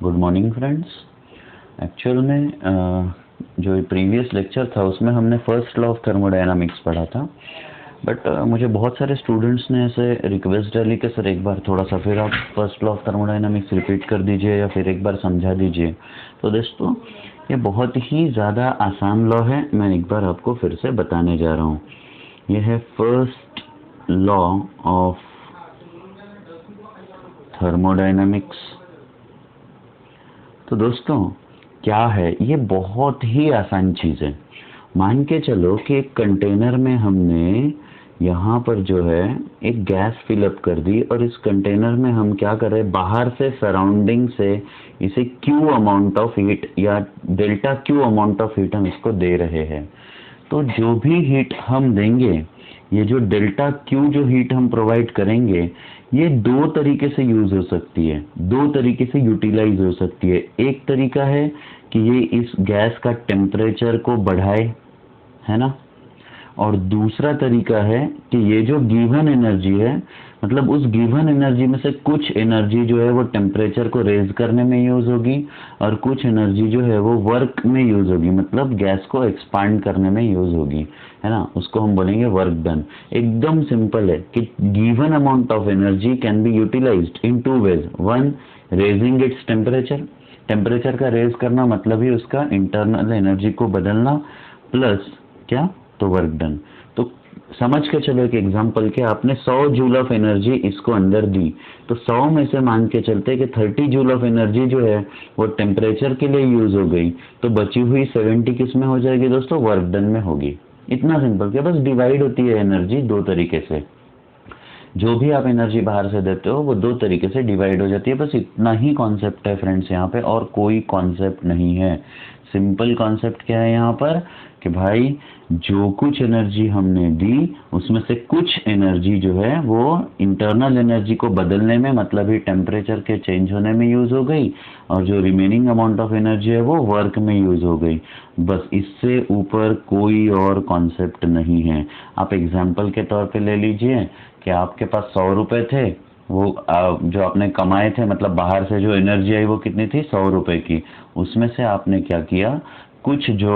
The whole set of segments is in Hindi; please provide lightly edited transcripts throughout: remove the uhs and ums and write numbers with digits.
Good morning friends. एक्चुअल में जो प्रीवियस लेक्चर था उसमें हमने फर्स्ट लॉ ऑफ थर्मोडायनामिक्स पढ़ा था, बट मुझे बहुत सारे स्टूडेंट्स ने ऐसे रिक्वेस्ट डाली कि सर एक बार थोड़ा सा फिर आप first law of thermodynamics repeat कर दीजिए या फिर एक बार समझा दीजिए। तो दोस्तों ये बहुत ही ज़्यादा आसान लॉ है, मैं एक बार आपको फिर से बताने जा रहा हूँ। ये है फर्स्ट लॉ ऑफ थर्मोडायनामिक्स। तो दोस्तों क्या है, ये बहुत ही आसान चीज़ है। मान के चलो कि एक कंटेनर में हमने यहाँ पर जो है एक गैस फिलअप कर दी और इस कंटेनर में हम क्या कर रहे हैं, बाहर से सराउंडिंग से इसे क्यू अमाउंट ऑफ हीट या delta Q amount of heat हम इसको दे रहे हैं। तो जो भी हीट हम देंगे, ये जो डेल्टा क्यू जो हीट हम प्रोवाइड करेंगे, ये दो तरीके से यूज हो सकती है, दो तरीके से यूटिलाइज हो सकती है। एक तरीका है कि ये इस गैस का टेम्परेचर को बढ़ाए, है ना, और दूसरा तरीका है कि ये जो गिवन एनर्जी है, मतलब उस गिवन एनर्जी में से कुछ एनर्जी जो है वो टेम्परेचर को रेज करने में यूज होगी और कुछ एनर्जी जो है वो वर्क में यूज होगी, मतलब गैस को एक्सपांड करने में यूज होगी, है ना। उसको हम बोलेंगे वर्क डन। एकदम सिंपल है कि given amount of energy can be utilised in two ways. One, raising its temperature, temperature का रेज करना मतलब ही उसका इंटरनल एनर्जी को बदलना, प्लस क्या, तो वर्क डन। तो समझ के चलो एक एग्जांपल के, आपने 100 जूल ऑफ एनर्जी इसको अंदर दी, तो 100 में से मान के चलते कि 30 जूल ऑफ एनर्जी जो है वो टेम्परेचर के लिए यूज हो गई, तो बची हुई 70 किस में हो जाएगी दोस्तों, वर्क डन में होगी। इतना सिंपल, क्या बस डिवाइड होती है एनर्जी दो तरीके से। जो भी आप एनर्जी बाहर से देते हो वो दो तरीके से डिवाइड हो जाती है। बस इतना ही कॉन्सेप्ट है फ्रेंड्स यहाँ पे, और कोई कॉन्सेप्ट नहीं है। सिंपल कॉन्सेप्ट क्या है यहाँ पर कि भाई जो कुछ एनर्जी हमने दी उसमें से कुछ एनर्जी जो है वो इंटरनल एनर्जी को बदलने में, मतलब ही टेम्परेचर के चेंज होने में यूज हो गई, और जो रिमेनिंग अमाउंट ऑफ एनर्जी है वो वर्क में यूज हो गई। बस इससे ऊपर कोई और कॉन्सेप्ट नहीं है। आप एग्जाम्पल के तौर पे ले लीजिए कि आपके पास 100 रुपए थे, वो जो आपने कमाए थे, मतलब बाहर से जो एनर्जी आई वो कितनी थी, 100 रुपए की। उसमें से आपने क्या किया, कुछ जो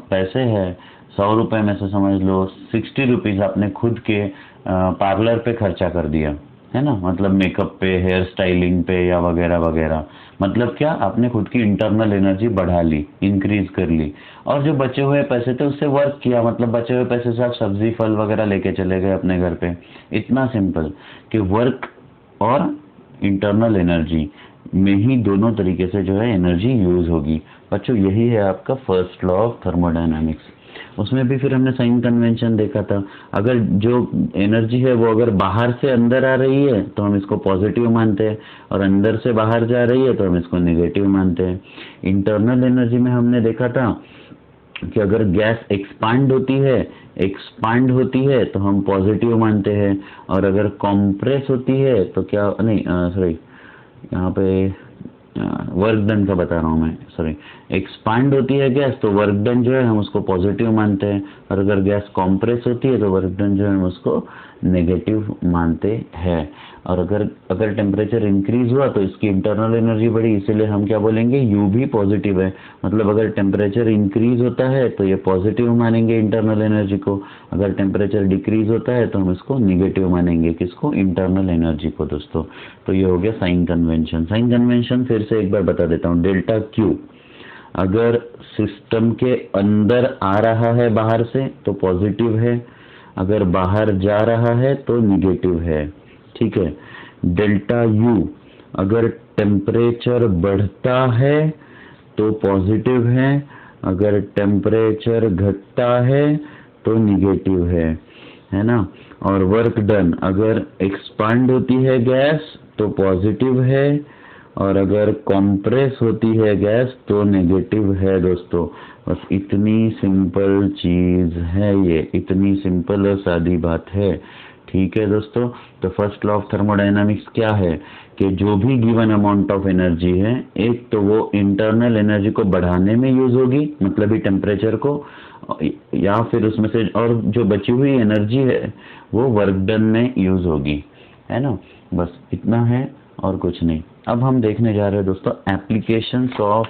पैसे है 100 रुपए में से समझ लो 60 रुपीज आपने खुद के पार्लर पे खर्चा कर दिया, है ना, मतलब मेकअप पे, हेयर स्टाइलिंग पे या वगैरह वगैरह। मतलब क्या, आपने खुद की इंटरनल एनर्जी बढ़ा ली, इंक्रीज कर ली, और जो बचे हुए पैसे थे उससे वर्क किया, मतलब बचे हुए पैसे से आप सब्जी फल वगैरह लेके चले गए अपने घर पे। इतना सिंपल कि वर्क और इंटरनल एनर्जी में ही दोनों तरीके से जो है एनर्जी यूज होगी। बच्चों यही है आपका फर्स्ट लॉ ऑफ थर्मोडायनामिक्स। उसमें भी फिर हमने साइन कन्वेंशन देखा था। अगर जो एनर्जी है वो अगर बाहर से अंदर आ रही है तो हम इसको पॉजिटिव मानते हैं, और अंदर से बाहर जा रही है तो हम इसको नेगेटिव मानते हैं। इंटरनल एनर्जी में हमने देखा था कि अगर गैस एक्सपांड होती है तो हम पॉजिटिव मानते हैं, और अगर कॉम्प्रेस होती है तो क्या, नहीं सॉरी, यहाँ पे वर्क डन का बता रहा हूँ मैं, सॉरी, एक्सपांड होती है गैस तो वर्क डन जो है हम उसको पॉजिटिव मानते हैं, और अगर गैस कॉम्प्रेस होती है तो वर्क डन जो है हम उसको नेगेटिव मानते हैं। और अगर टेम्परेचर इंक्रीज हुआ तो इसकी इंटरनल एनर्जी बढ़ी, इसीलिए हम क्या बोलेंगे, यू भी पॉजिटिव है। मतलब अगर टेम्परेचर इंक्रीज होता है तो ये पॉजिटिव मानेंगे इंटरनल एनर्जी को, अगर टेम्परेचर डिक्रीज होता है तो हम इसको निगेटिव मानेंगे, किसको, इंटरनल एनर्जी को दोस्तों। तो ये हो गया साइन कन्वेंशन। साइन कन्वेंशन फिर से एक बार बता देता हूँ। डेल्टा क्यू अगर सिस्टम के अंदर आ रहा है बाहर से तो पॉजिटिव है, अगर बाहर जा रहा है तो निगेटिव है, ठीक है। डेल्टा यू अगर टेम्परेचर बढ़ता है तो पॉजिटिव है, अगर टेम्परेचर घटता है तो निगेटिव है ना। और वर्क डन अगर एक्सपांड होती है गैस तो पॉजिटिव है, और अगर कंप्रेस होती है गैस तो नेगेटिव है दोस्तों। बस इतनी सिंपल चीज है ये, इतनी सिंपल और सादी बात है, ठीक है दोस्तों। तो फर्स्ट लॉ ऑफ थर्मोडायनामिक्स क्या है कि जो भी गिवन अमाउंट ऑफ एनर्जी है, एक तो वो इंटरनल एनर्जी को बढ़ाने में यूज होगी, मतलब ही टेम्परेचर को, या फिर उसमें से, और जो बची हुई एनर्जी है वो वर्क डन में यूज होगी, है ना। बस इतना है और कुछ नहीं। अब हम देखने जा रहे हैं दोस्तों applications of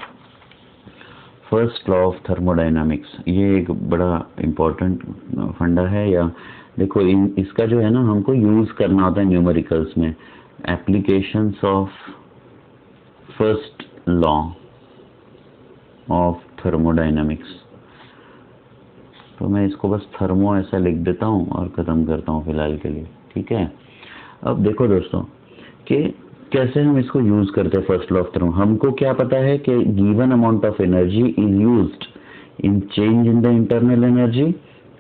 first law of thermodynamics. ये एक बड़ा इम्पोर्टेंट फंडा है, या देखो इसका जो है ना हमको यूज करना होता है न्यूमेरिकल्स में। Applications of first law of thermodynamics, तो मैं इसको बस थर्मो ऐसा लिख देता हूँ और ख़त्म करता हूँ फिलहाल के लिए, ठीक है। अब देखो दोस्तों कि कैसे हम इसको यूज़ करते हैं फर्स्ट लॉ ऑफ थर्मो। हमको क्या पता है कि given amount of energy is used in change in the internal energy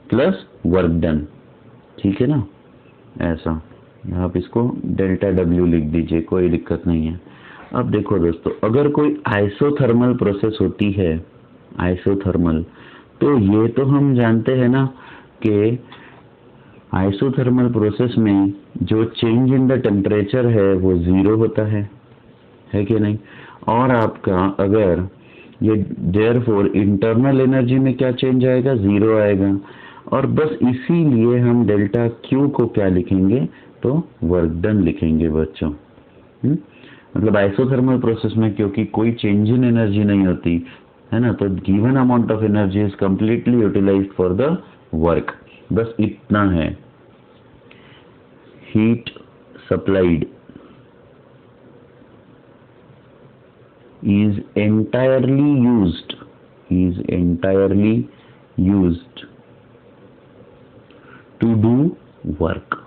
plus work done, ठीक है ना। ऐसा आप इसको डेल्टा डब्ल्यू लिख दीजिए, कोई दिक्कत नहीं है। अब देखो दोस्तों, अगर कोई आइसोथर्मल प्रोसेस होती है, आइसोथर्मल, तो ये तो हम जानते हैं ना कि आइसोथर्मल प्रोसेस में जो चेंज इन द टेम्परेचर है वो 0 होता है कि नहीं। और आपका अगर ये देयरफॉर इंटरनल एनर्जी में क्या चेंज आएगा, 0 आएगा। और बस इसीलिए हम डेल्टा क्यू को क्या लिखेंगे, तो वर्क डन लिखेंगे बच्चों। मतलब आइसोथर्मल प्रोसेस में क्योंकि कोई चेंज इन एनर्जी नहीं होती है ना, तो given amount of energy is completely utilised for the work. बस इतना है, heat supplied is entirely used to do work।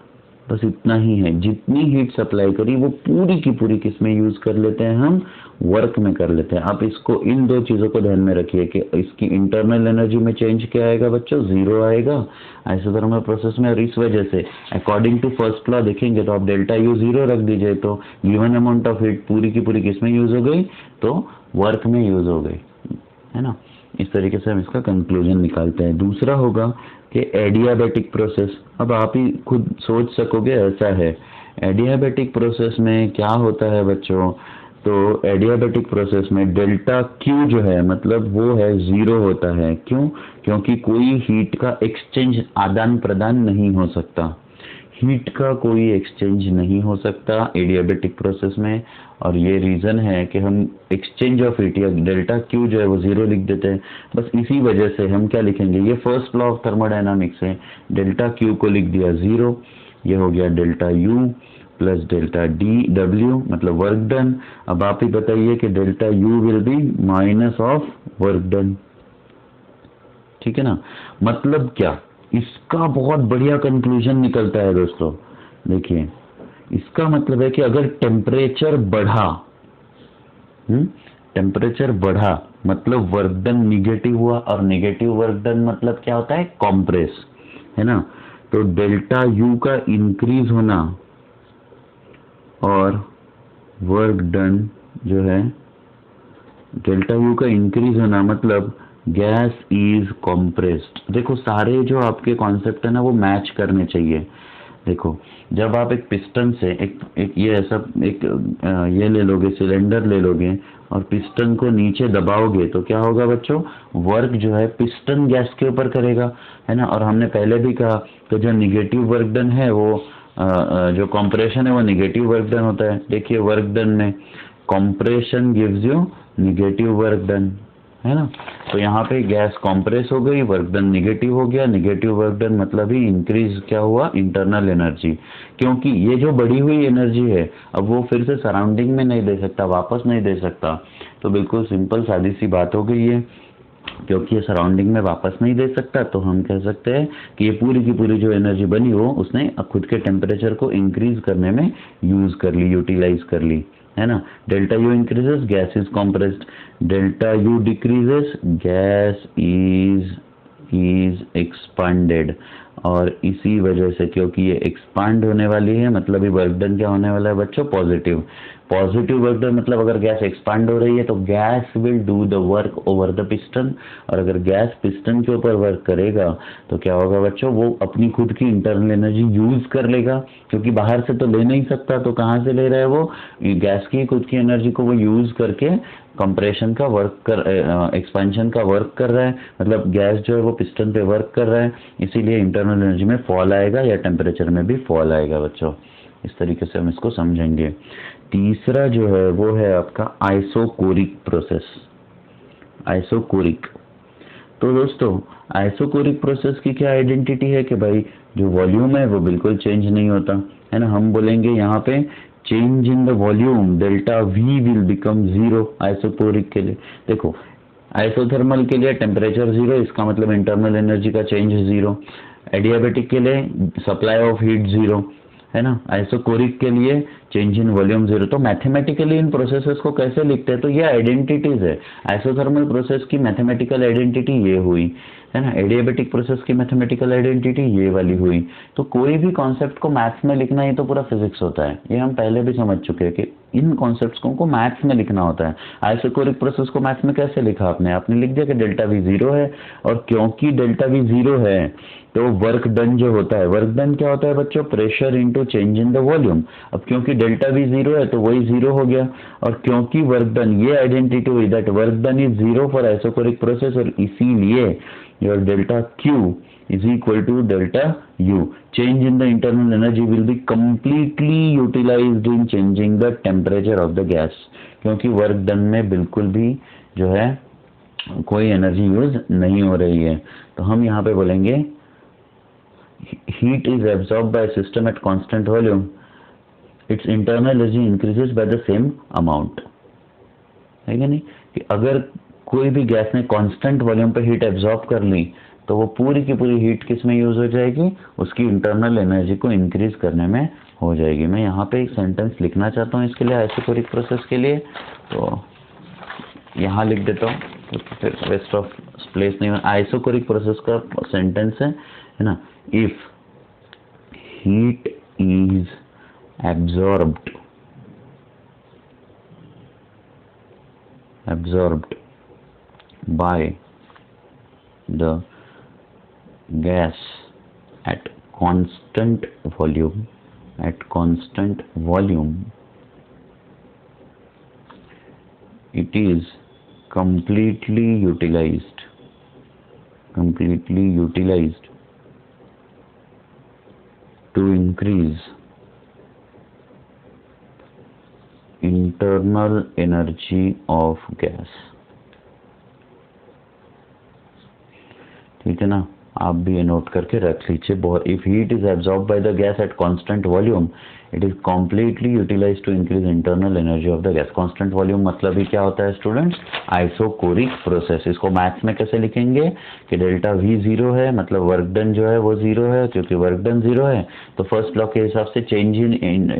बस इतना ही है, जितनी हीट सप्लाई करी वो पूरी की पूरी किस में यूज कर लेते हैं, हम वर्क में कर लेते हैं। आप इसको इन दो चीजों को ध्यान में रखिए कि इसकी इंटरनल एनर्जी में चेंज क्या आएगा बच्चों, 0 आएगा आइसोथर्मल प्रोसेस में। और इस वजह से अकॉर्डिंग टू फर्स्ट लॉ देखेंगे तो आप डेल्टा यू 0 रख दीजिए, तो गिवन अमाउंट ऑफ हीट पूरी की पूरी किस में यूज हो गई, तो वर्क में यूज हो गई, है ना। इस तरीके से हम इसका कंक्लूजन निकालते हैं। दूसरा होगा कि एडियाबैटिक प्रोसेस। अब आप ही खुद सोच सकोगे, ऐसा है एडियाबैटिक प्रोसेस में क्या होता है बच्चों, तो एडियाबैटिक प्रोसेस में डेल्टा क्यू जो है मतलब वो है 0 होता है। क्यों? क्योंकि कोई हीट का एक्सचेंज, आदान प्रदान नहीं हो सकता, हीट का कोई एक्सचेंज नहीं हो सकता एडियाबैटिक प्रोसेस में। और ये रीज़न है कि हम एक्सचेंज ऑफ हीट या डेल्टा क्यू जो है वो 0 लिख देते हैं। बस इसी वजह से हम क्या लिखेंगे, ये फर्स्ट लॉ ऑफ थर्मोडायनामिक्स है, डेल्टा क्यू को लिख दिया 0, ये हो गया delta U plus delta D W मतलब वर्क डन। अब आप ही बताइए कि delta U will be minus of work done, ठीक है ना। मतलब क्या, इसका बहुत बढ़िया कंक्लूजन निकलता है दोस्तों। देखिए इसका मतलब है कि अगर टेम्परेचर बढ़ा, टेम्परेचर बढ़ा मतलब वर्क डन निगेटिव हुआ, और निगेटिव वर्क डन मतलब क्या होता है, कॉम्प्रेस, है ना। तो डेल्टा यू का इंक्रीज होना और वर्क डन जो है, डेल्टा यू का इंक्रीज होना मतलब गैस इज कॉम्प्रेस्ड। देखो सारे जो आपके कॉन्सेप्ट है ना वो मैच करने चाहिए। देखो जब आप एक पिस्टन से एक ये ऐसा एक ये ले लोगे, सिलेंडर ले लोगे और पिस्टन को नीचे दबाओगे तो क्या होगा बच्चों, वर्क जो है पिस्टन गैस के ऊपर करेगा, है ना। और हमने पहले भी कहा कि जो निगेटिव वर्क डन है वो जो कॉम्प्रेशन है वो निगेटिव वर्क डन होता है। देखिए वर्क डन में compression gives you negative work done, है ना। तो यहाँ पे गैस कॉम्प्रेस हो गई, वर्क डन निगेटिव हो गया। निगेटिव वर्क डन मतलब ही इंक्रीज क्या हुआ, इंटरनल एनर्जी। क्योंकि ये जो बढ़ी हुई एनर्जी है अब वो फिर से सराउंडिंग में नहीं दे सकता, वापस नहीं दे सकता। तो बिल्कुल सिंपल सादी सी बात हो गई है, क्योंकि ये सराउंडिंग में वापस नहीं दे सकता तो हम कह सकते हैं कि ये पूरी की पूरी जो एनर्जी बनी हो उसने खुद के टेम्परेचर को इंक्रीज करने में यूज कर ली, यूटिलाइज कर ली, है ना। Delta U increases, gas is compressed, delta U decreases, gas is expanded. और इसी वजह से क्योंकि ये एक्सपांड होने वाली है मतलब ये वर्क डन क्या होने वाला है बच्चों, पॉजिटिव। पॉजिटिव वर्क डन मतलब अगर गैस एक्सपांड हो रही है तो gas will do the work over the piston, और अगर गैस पिस्टन के ऊपर वर्क करेगा तो क्या होगा बच्चों, वो अपनी खुद की इंटरनल एनर्जी यूज कर लेगा, क्योंकि बाहर से तो ले नहीं सकता, तो कहाँ से ले रहा है वो, गैस की खुद की एनर्जी को वो यूज करके कंप्रेशन का वर्क कर, एक्सपेंशन का वर्क कर रहा है। मतलब गैस जो है वो पिस्टन पे वर्क कर रहा है, इसीलिए इंटरनल एनर्जी में फॉल आएगा या टेम्परेचर में भी फॉल आएगा बच्चों। इस तरीके से हम इसको समझेंगे। तीसरा जो है वो है आपका आइसोकोरिक प्रोसेस। आइसोकोरिक, तो दोस्तों आइसोकोरिक प्रोसेस की क्या आइडेंटिटी है कि भाई जो वॉल्यूम है वो बिल्कुल चेंज नहीं होता है ना। हम बोलेंगे यहाँ पे change in the volume delta we will become zero isochoric के लिए। देखो आइसोथर्मल के लिए टेम्परेचर जीरो, इसका मतलब इंटरनल एनर्जी का चेंज जीरो। एडियाबेटिक के लिए सप्लाई ऑफ हीट जीरो, है ना। आइसोकोरिक के लिए चेंज इन वॉल्यूम जीरो। तो मैथमेटिकली इन प्रोसेसेस को कैसे लिखते हैं, तो ये आइडेंटिटीज है। आइसोथर्मल प्रोसेस की मैथमेटिकल आइडेंटिटी ये हुई, है ना। एडियाबेटिक प्रोसेस की मैथमेटिकल आइडेंटिटी ये वाली हुई। तो कोई भी कॉन्सेप्ट को मैथ्स में लिखना ये तो पूरा फिजिक्स होता है, ये हम पहले भी समझ चुके हैं कि इन कॉन्सेप्ट्स को मैथ्स में लिखना होता है। आइसोकोरिक प्रोसेस को मैथ्स में कैसे लिखा आपने लिख दिया कि डेल्टा वी जीरो है, और क्योंकि डेल्टा वी जीरो है तो वर्क डन जो होता है, वर्क डन क्या होता है बच्चों, pressure into change in the volume. अब क्योंकि डेल्टा वी जीरो है तो वही जीरो हो गया, और क्योंकि वर्क डन ये आइडेंटिटी हुई that work done is zero for isochoric process, और इसीलिए your delta Q is equal to delta U. Change in the internal energy will be completely utilized in changing the temperature of the gas. क्योंकि वर्क डन में बिल्कुल भी जो है कोई एनर्जी यूज नहीं हो रही है। तो हम यहाँ पे बोलेंगे heat is absorbed by system at constant volume. Its internal energy increases by the same amount. है क्या नहीं, कि अगर कोई भी गैस ने कांस्टेंट वॉल्यूम पे हीट एब्जॉर्ब कर ली तो वो पूरी की पूरी हीट किस में यूज हो जाएगी, उसकी इंटरनल एनर्जी को इंक्रीज करने में हो जाएगी। मैं यहाँ पे एक सेंटेंस लिखना चाहता हूँ इसके लिए, आइसोकोरिक प्रोसेस के लिए, तो यहाँ लिख देता हूँ तो फिर वेस्ट ऑफ प्लेस नहीं। आइसोकोरिक प्रोसेस का सेंटेंस है ना, if heat is absorbed by the gas at constant volume, it is completely utilized to increase internal energy of gas। ठीक है ना, आप भी ये नोट करके रख लीजिए। If heat is absorb by the gas at constant volume it is completely utilise to increase internal energy of the gas. Constant volume मतलब ही क्या होता है स्टूडेंट्स, आइसोकोरिक प्रोसेस। इसको मैथ्स में कैसे लिखेंगे कि डेल्टा वी जीरो है, मतलब वर्क डन जो है वो जीरो है। क्योंकि वर्क डन जीरो है तो फर्स्ट लॉ के हिसाब से change in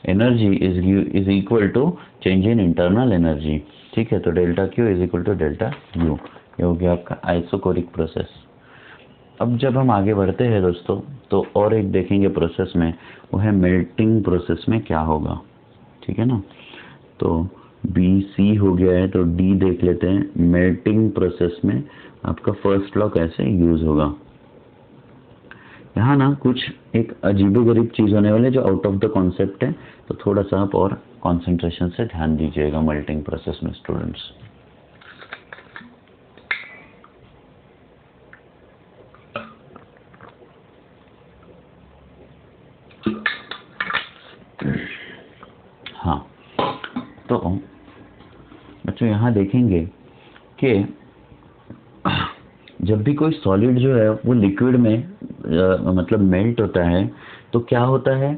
energy is equal to change in internal energy. ठीक है, तो delta Q is equal to delta U, ये हो गया आपका आइसोकोरिक प्रोसेस। अब जब हम आगे बढ़ते हैं दोस्तों तो और एक देखेंगे प्रोसेस में, वो है मेल्टिंग प्रोसेस में क्या होगा। ठीक है ना, तो बी सी हो गया है तो डी देख लेते हैं। मेल्टिंग प्रोसेस में आपका फर्स्ट लॉ कैसे यूज होगा। यहाँ ना कुछ एक अजीबोगरीब चीज होने वाले जो आउट ऑफ द कॉन्सेप्ट है, तो थोड़ा सा आप और कंसंट्रेशन से ध्यान दीजिएगा मेल्टिंग प्रोसेस में स्टूडेंट्स। हाँ, तो बच्चों यहाँ देखेंगे कि जब भी कोई सॉलिड जो है वो लिक्विड में मतलब मेल्ट होता है तो क्या होता है,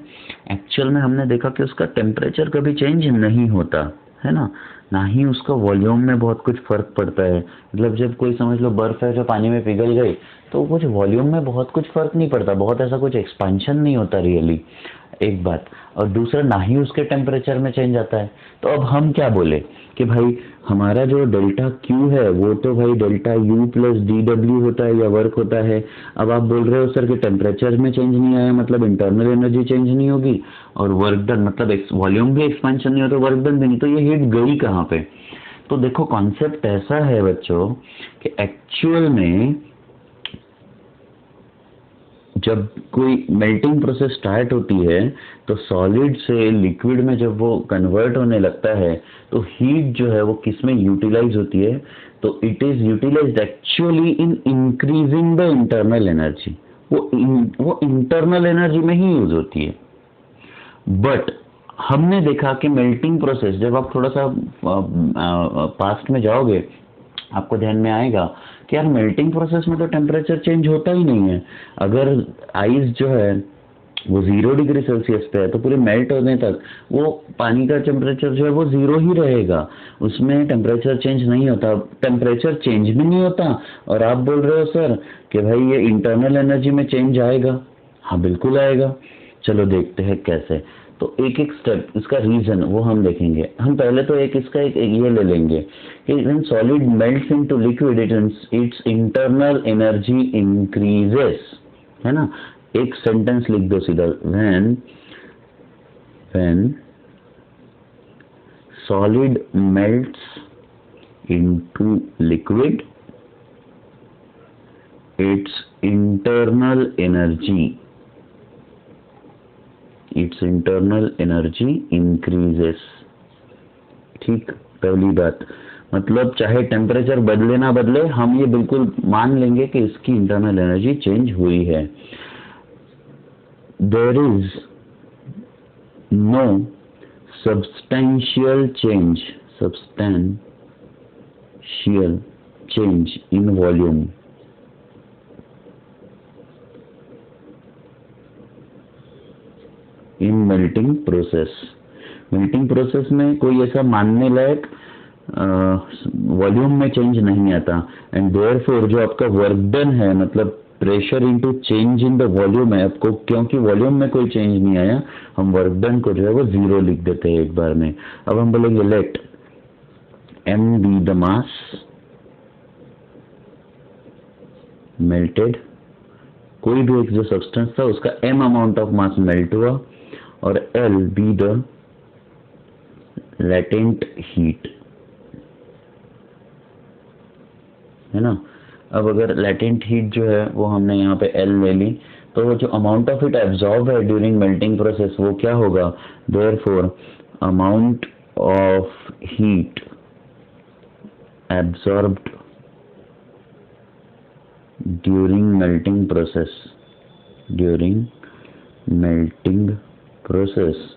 एक्चुअल में हमने देखा कि उसका टेम्परेचर कभी चेंज नहीं होता है ना ही उसका वॉल्यूम में बहुत कुछ फर्क पड़ता है। मतलब जब कोई समझ लो बर्फ है जो पानी में पिघल गई तो कुछ वॉल्यूम में बहुत कुछ फर्क नहीं पड़ता, बहुत ऐसा कुछ एक्सपेंशन नहीं होता रियली, एक बात। और दूसरा ना ही उसके टेम्परेचर में चेंज आता है। तो अब हम क्या बोले कि भाई हमारा जो डेल्टा क्यू है वो तो भाई delta U plus D W होता है या वर्क होता है। अब आप बोल रहे हो सर कि टेम्परेचर में चेंज नहीं आया मतलब इंटरनल एनर्जी चेंज नहीं होगी, और वर्क डन मतलब वॉल्यूम भी एक्सपेंशन नहीं होता, वर्क डन भी नहीं, तो ये हीट गई कहाँ पे। तो देखो कॉन्सेप्ट ऐसा है बच्चों कि एक्चुअल में जब कोई मेल्टिंग प्रोसेस स्टार्ट होती है तो सॉलिड से लिक्विड में जब वो कन्वर्ट होने लगता है तो हीट जो है वो किस में यूटिलाइज होती है, तो it is utilised actually in increasing the internal energy. वो इंटरनल एनर्जी में ही यूज होती है। बट हमने देखा कि मेल्टिंग प्रोसेस, जब आप थोड़ा सा पास्ट में जाओगे आपको ध्यान में आएगा कि यार मेल्टिंग प्रोसेस में तो टेम्परेचर चेंज होता ही नहीं है। अगर आइस जो है वो 0 डिग्री सेल्सियस पे है तो पूरे मेल्ट होने तक वो पानी का टेम्परेचर जो है वो 0 ही रहेगा, उसमें टेम्परेचर चेंज नहीं होता, टेम्परेचर चेंज भी नहीं होता। और आप बोल रहे हो सर कि भाई ये इंटरनल एनर्जी में चेंज आएगा। हाँ बिल्कुल आएगा, चलो देखते हैं कैसे। तो एक एक स्टेप इसका रीजन वो हम देखेंगे। हम पहले तो इसका एक ये ले लेंगे कि when solid melts into liquid it's internal energy increases, है ना। एक सेंटेंस लिख दो सीधा, when solid melts into liquid it's internal energy increases. ठीक, पहली बात मतलब चाहे टेम्परेचर बदले ना बदले हम ये बिल्कुल मान लेंगे कि इसकी इंटरनल एनर्जी चेंज हुई है। There is no substantial change in volume in melting process। Melting process में कोई ऐसा मानने लायक वॉल्यूम में चेंज नहीं आता। एंड देयरफॉर जो आपका वर्क डन है, मतलब pressure into change in the volume है, आपको क्योंकि वॉल्यूम में कोई चेंज नहीं आया, हम वर्क डन को जो है वो 0 लिख देते हैं एक बार में। अब हम बोलेंगे let m be the mass melted, कोई भी एक जो सब्सटेंस था उसका m amount of mass melt हुआ, और l be the latent heat, है ना। अब अगर लेटेंट हीट जो है वो हमने यहाँ पे L ले ली, तो वो जो अमाउंट ऑफ हीट एब्जॉर्ब है ड्यूरिंग मेल्टिंग प्रोसेस वो क्या होगा, therefore amount of heat absorbed during melting process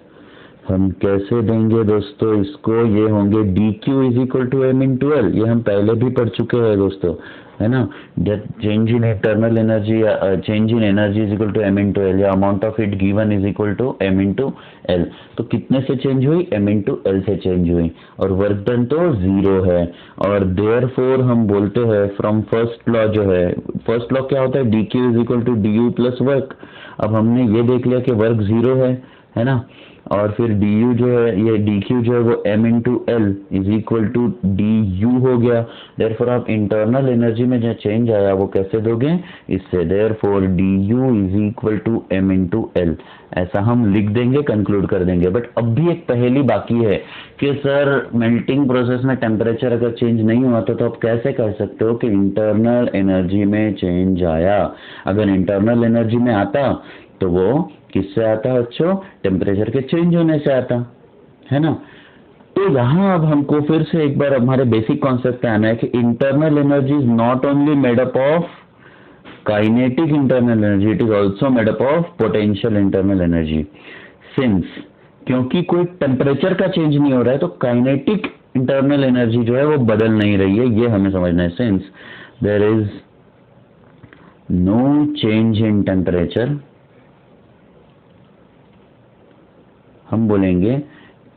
हम कैसे देंगे दोस्तों इसको, ये होंगे dq is equal to m into L. ये हम पहले भी पढ़ चुके हैं दोस्तों, है ना। चेंज इन इंटरनल एनर्जी या change in energy is equal to m into L, या amount of heat given is equal to m into L. तो कितने से चेंज हुई, m इंटू एल से चेंज हुई, और वर्क डन तो 0 है। और देयरफॉर हम बोलते हैं फ्रॉम फर्स्ट लॉ जो है, फर्स्ट लॉ क्या होता है, dq is equal to du plus work. अब हमने ये देख लिया कि वर्क 0 है ना। और फिर du जो है, ये dq जो है वो m into L is equal to du हो गया। देयरफॉर आप इंटरनल एनर्जी में जो चेंज आया वो कैसे दोगे, इससे। Therefore du is equal to m into L, ऐसा हम लिख देंगे, कंक्लूड कर देंगे। बट अब भी एक पहेली बाकी है कि सर मेल्टिंग प्रोसेस में टेम्परेचर अगर चेंज नहीं हुआ तो आप कैसे कर सकते हो कि इंटरनल एनर्जी में चेंज आया। अगर इंटरनल एनर्जी में आता तो वो किससे आता बच्चों, टेम्परेचर के चेंज होने से आता, है ना। तो यहाँ अब हमको फिर से एक बार हमारे बेसिक कॉन्सेप्ट पे आना है कि internal energy is not only made up of kinetic internal energy, it is also made up of potential internal energy. Since क्योंकि कोई टेम्परेचर का चेंज नहीं हो रहा है तो काइनेटिक इंटरनल एनर्जी जो है वो बदल नहीं रही है, ये हमें समझना है। Since there is no change in temperature, हम बोलेंगे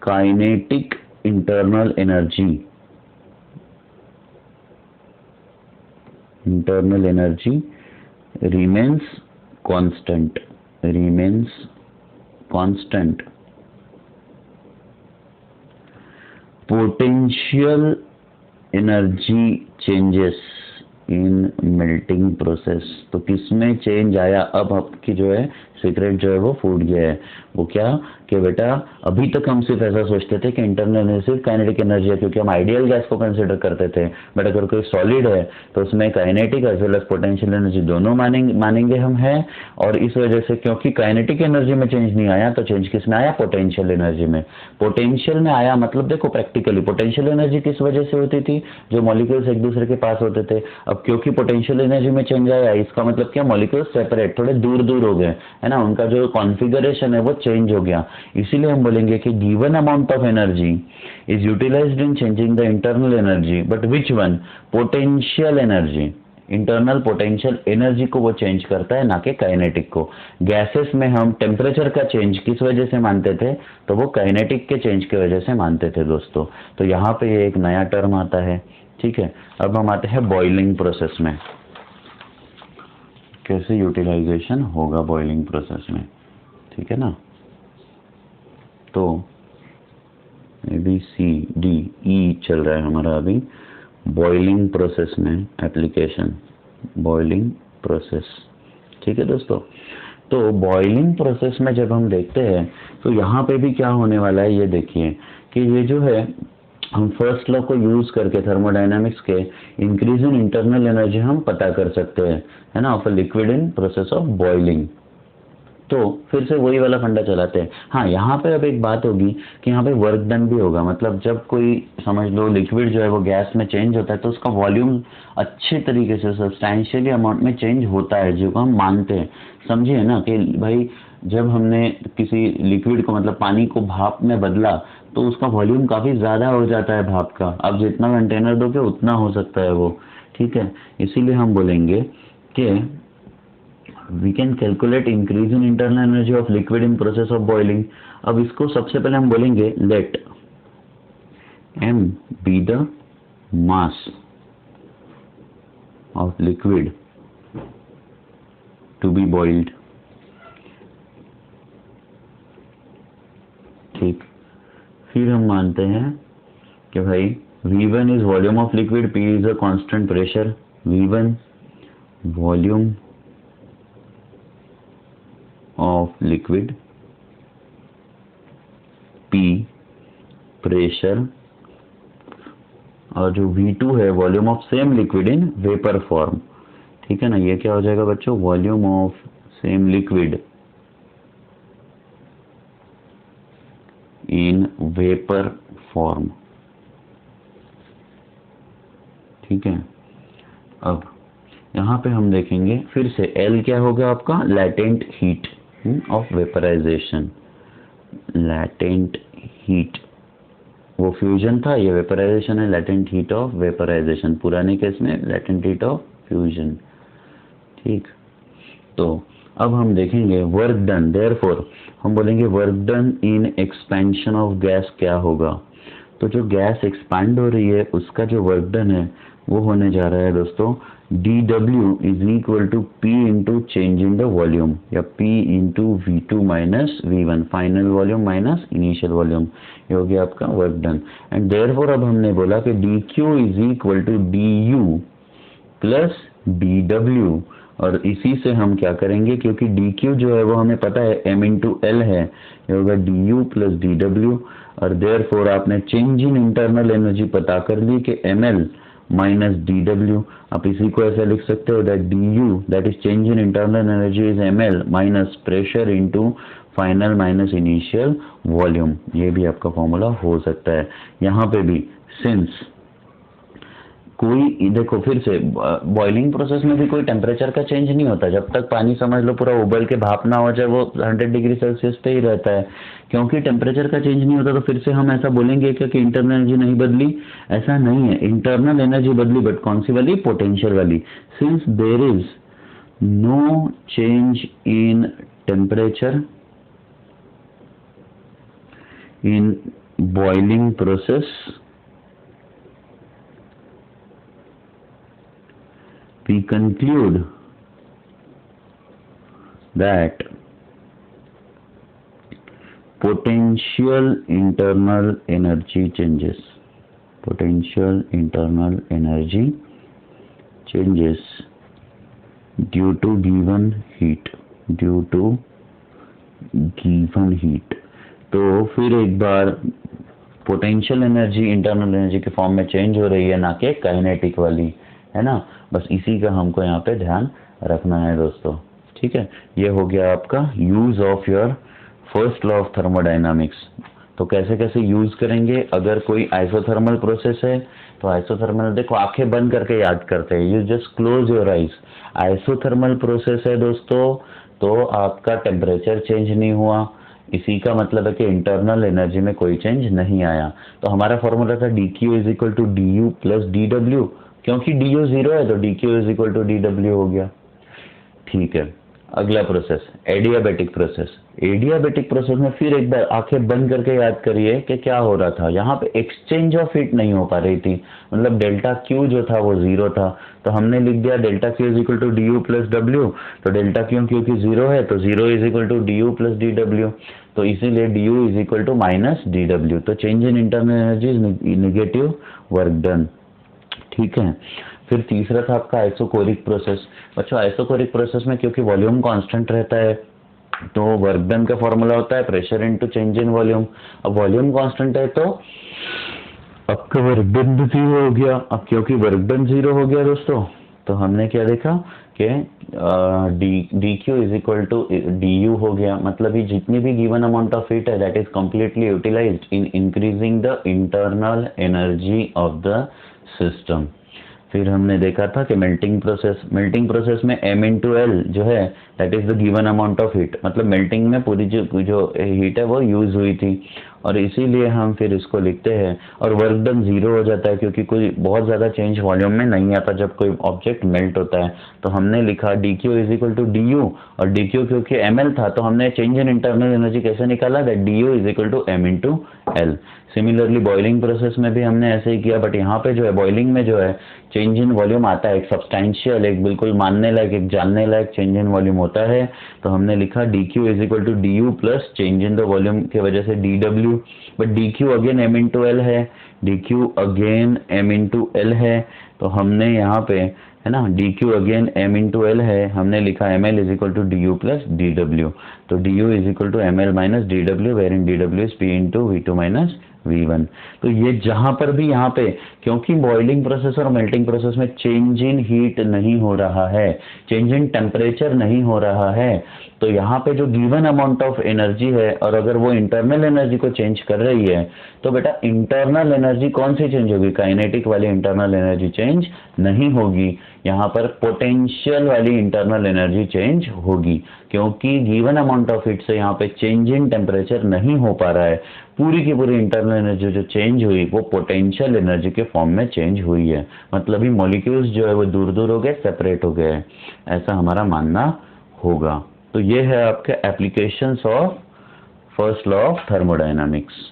kinetic internal energy remains constant, potential energy changes in melting process। तो किसमें चेंज आया, अब आपकी जो है सीक्रेट जो है वो फूट गया है। वो क्या कि बेटा अभी तक हम सिर्फ ऐसा सोचते थे कि इंटरनल एनर्जी सिर्फ काइनेटिक एनर्जी है, क्योंकि हम आइडियल गैस को कंसिडर करते थे। बट अगर कोई सॉलिड है तो उसमें kinetic as well as potential energy दोनों मानेंगे हम है। और इस वजह से क्योंकि काइनेटिक एनर्जी में चेंज नहीं आया तो चेंज किस में आया, पोटेंशियल एनर्जी में। पोटेंशियल में आया मतलब देखो प्रैक्टिकली पोटेंशियल एनर्जी किस वजह से होती थी, जो मॉलिक्यूल्स एक दूसरे के पास होते थे। अब अब क्योंकि पोटेंशियल एनर्जी में चेंज आया, इसका मतलब क्या, मॉलिक्यूल्स सेपरेट, थोड़े दूर दूर हो गए, है ना, उनका जो कॉन्फ़िगरेशन है वो चेंज हो गया। इसीलिए हम बोलेंगे कि given amount of energy is utilised in changing the internal energy, but which one, potential energy, internal potential energy को वो चेंज करता है, ना कि काइनेटिक को। गैसेस में हम टेम्परेचर का चेंज किस वजह से मानते थे, तो वो काइनेटिक के चेंज की वजह से मानते थे दोस्तों। तो यहाँ पे ये एक नया टर्म आता है, ठीक है। अब हम आते हैं बॉइलिंग प्रोसेस में, कैसे यूटिलाइजेशन होगा बॉइलिंग प्रोसेस में, ठीक है ना। तो ABCDE चल रहा है हमारा अभी बॉइलिंग प्रोसेस में एप्लीकेशन, बॉइलिंग प्रोसेस, ठीक है दोस्तों। तो बॉइलिंग प्रोसेस में जब हम देखते हैं तो यहाँ पे भी क्या होने वाला है, ये देखिए कि ये जो है हम फर्स्ट लॉ को यूज करके थर्मोडायनामिक्स के इंक्रीज इन इंटरनल एनर्जी हम पता कर सकते हैं, है ना, of a liquid in process of boiling. तो फिर से वही वाला फंडा चलाते हैं। हाँ, यहाँ पे अब एक बात होगी कि यहाँ पे वर्क डन भी होगा, मतलब जब कोई समझ लो लिक्विड जो है वो गैस में चेंज होता है तो उसका वॉल्यूम अच्छे तरीके से सब्सटैंशियली अमाउंट में चेंज होता है, जो हम मानते हैं। समझिए ना कि भाई जब हमने किसी लिक्विड को मतलब पानी को भाप में बदला तो उसका वॉल्यूम काफ़ी ज़्यादा हो जाता है भाप का। अब जितना कंटेनर दोगे उतना हो सकता है वो, ठीक है। इसीलिए हम बोलेंगे कि we can calculate increase in internal energy of liquid in process of boiling। अब इसको सबसे पहले हम बोलेंगे let m be the mass of liquid to be boiled, ठीक। फिर हम मानते हैं कि भाई V1 is volume of liquid, P is a constant pressure, V1 volume of liquid, P pressure, और जो V2 है volume of same liquid in vapour form, ठीक है ना। ये क्या हो जाएगा बच्चों, volume of same liquid in vapour form, ठीक है। अब यहाँ पे हम देखेंगे फिर से L क्या होगा आपका, latent heat of vaporisation, latent heat, वो फ्यूजन था, ये वेपराइजेशन है, लैटेंट हीट ऑफ वेपराइजेशन, पुराने केस में लैटेंट हीट ऑफ फ्यूजन, ठीक। तो अब हम देखेंगे वर्क डन, देयरफॉर हम बोलेंगे work done in expansion of gas क्या होगा। तो जो गैस एक्सपैंड हो रही है उसका जो वर्क डन है वो होने जा रहा है दोस्तों dW is equal to P into change in the volume, या P into V2 minus V1, final volume minus initial volume, ये हो गया आपका वर्क डन। एंड देयरफॉर अब हमने बोला कि dQ is equal to du plus dW, और इसी से हम क्या करेंगे, क्योंकि dQ जो है वो हमें पता है m इंटू L है, ये होगा du प्लस dW, और देयरफॉर आपने चेंज इन इंटरनल एनर्जी पता कर ली कि ml माइनस dW। आप इसी को ऐसे लिख सकते हो that du that is change in internal energy is ml minus pressure into final minus initial volume. ये भी आपका फॉर्मूला हो सकता है। यहाँ पे भी सिंस कोई देखो फिर से बॉइलिंग प्रोसेस में भी कोई टेम्परेचर का चेंज नहीं होता, जब तक पानी समझ लो पूरा उबल के भाप ना हो जाए वो 100 डिग्री सेल्सियस पे ही रहता है। क्योंकि टेम्परेचर का चेंज नहीं होता तो फिर से हम ऐसा बोलेंगे कि इंटरनल एनर्जी नहीं बदली, ऐसा नहीं है, इंटरनल एनर्जी बदली, बट कौन सी वाली, पोटेंशियल वाली। Since there is no change in temperature in boiling process, we conclude that potential internal energy changes, potential internal energy changes due to given heat, due to given heat। तो फिर एक बार पोटेंशियल एनर्जी इंटरनल एनर्जी के फॉर्म में चेंज हो रही है, ना कि काइनेटिक वाली, है ना। बस इसी का हमको यहाँ पे ध्यान रखना है दोस्तों, ठीक है। ये हो गया आपका use of your first law of thermodynamics, तो कैसे कैसे यूज करेंगे? अगर कोई आइसोथर्मल प्रोसेस है तो आइसोथर्मल, देखो आंखें बंद करके याद करते हैं, you just close your eyes. Isothermal process है दोस्तों, तो आपका टेम्परेचर चेंज नहीं हुआ, इसी का मतलब है कि इंटरनल एनर्जी में कोई चेंज नहीं आया। तो हमारा फॉर्मूला था D Q is equal to D U plus D W, क्योंकि डी यू जीरो है तो D Q is equal to D W हो गया। ठीक है, अगला process adiabatic process. Adiabatic process में फिर एक बार आंखें बंद करके याद करिए कि क्या हो रहा था। यहाँ पे एक्सचेंज ऑफ हीट नहीं हो पा रही थी, मतलब डेल्टा क्यू जो था वो जीरो था, तो हमने लिख दिया delta Q is equal to D U plus W. तो डेल्टा क्यू क्योंकि जीरो है तो zero is equal to D U plus D W, तो इसीलिए D U is equal to minus D W. तो change in internal energy is negative work done. ठीक है, फिर तीसरा था आपका आइसोकोरिक प्रोसेस। बच्चों आइसोकोरिक प्रोसेस में क्योंकि वॉल्यूम कांस्टेंट रहता है तो वर्क डन का फॉर्मूला होता है pressure into change in volume. अब वॉल्यूम कांस्टेंट है तो आपका वर्क डन भी जीरो हो गया। अब क्योंकि वर्क डन जीरो हो गया दोस्तों, तो हमने क्या देखा कि D Q is equal to D U हो गया, मतलब ये जितनी भी गिवन अमाउंट ऑफ हीट है that is completely utilised in increasing the internal energy of the system. फिर हमने देखा था कि मेल्टिंग प्रोसेस में m इंटू एल जो है that is the given amount of heat, मतलब मेल्टिंग में पूरी जो हीट है वो यूज हुई थी, और इसीलिए हम फिर इसको लिखते हैं। और वर्क डन जीरो हो जाता है क्योंकि कोई बहुत ज़्यादा चेंज वॉल्यूम में नहीं आता जब कोई ऑब्जेक्ट मेल्ट होता है। तो हमने लिखा D Q is equal to D U, और डी क्यू क्योंकि एम एल था तो हमने चेंज इन इंटरनल एनर्जी कैसे निकाला, that D U is equal to M into L. Similarly boiling process में भी हमने ऐसे ही किया, बट यहाँ पे जो है बॉइलिंग में जो है चेंज इन वॉल्यूम आता है, एक सब्सटैंशियल, एक बिल्कुल मानने लायक, एक जानने लायक चेंज इन वॉल्यूम होता है। तो हमने लिखा D Q is equal to D U plus change in the volume की वजह से D W, but D Q again M into L है, D Q again M into L है। तो हमने यहाँ पे है ना D Q again M into L है, हमने लिखा M L is equal to D U plus D W. तो D U is equal to M L minus D W, where in D W is P into V two minus V1। तो ये जहां पर भी यहाँ पे क्योंकि बॉइलिंग प्रोसेस और मेल्टिंग प्रोसेस में चेंज इन हीट नहीं हो रहा है, चेंज इन टेम्परेचर नहीं हो रहा है, तो यहाँ पे जो गिवन अमाउंट ऑफ एनर्जी है और अगर वो इंटरनल एनर्जी को चेंज कर रही है तो बेटा इंटरनल एनर्जी कौन सी चेंज होगी, काइनेटिक वाली इंटरनल एनर्जी चेंज नहीं होगी, यहाँ पर पोटेंशियल वाली इंटरनल एनर्जी चेंज होगी, क्योंकि गिवन अमाउंट ऑफ हीट से यहाँ पे चेंज इन टेम्परेचर नहीं हो पा रहा है। पूरी की पूरी इंटरनल एनर्जी जो चेंज हुई वो पोटेंशियल एनर्जी के फॉर्म में चेंज हुई है, मतलब ही मॉलिक्यूल्स जो है वो दूर दूर हो गए, सेपरेट हो गए, ऐसा हमारा मानना होगा। तो ये है आपके applications of first law of thermodynamics.